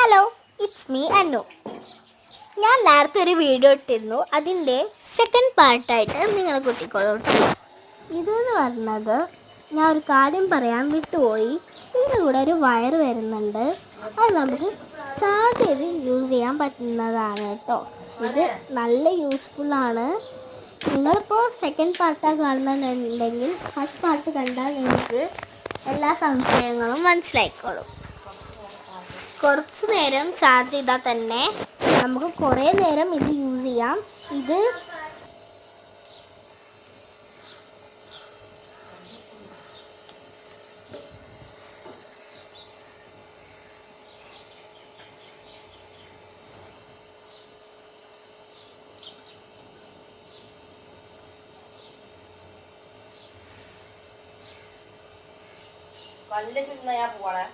Hello, it's me അന്നു. ഞാൻ നേരത്തെ ഒരു വീഡിയോ ഇട്ടിരുന്നു. അതിൻ്റെ സെക്കൻഡ് പാർട്ടായിട്ട് നിങ്ങളെ കൂട്ടിക്കോളൂ. ഇതെന്ന് പറഞ്ഞത് ഞാൻ ഒരു കാര്യം പറയാൻ വിട്ടുപോയി. ഇതിൻ്റെ കൂടെ ഒരു വയർ വരുന്നുണ്ട്. അത് നമുക്ക് ചാർജ് ചെയ്ത് യൂസ് ചെയ്യാൻ പറ്റുന്നതാണ് കേട്ടോ. ഇത് നല്ല യൂസ്ഫുള്ളാണ്. നിങ്ങളിപ്പോൾ സെക്കൻഡ് പാർട്ടാണ് കാണുന്നുണ്ടെങ്കിൽ ഫസ്റ്റ് പാർട്ട് കണ്ടാൽ നിങ്ങൾക്ക് എല്ലാ സംശയങ്ങളും മനസ്സിലായിക്കോളും. കുറച്ച് നേരം ചാർജ് ചെയ്താൽ തന്നെ നമുക്ക് കുറേ നേരം ഇത് യൂസ് ചെയ്യാം. ഇത് വല്ല ചുന്ന ഞാൻ പോണേ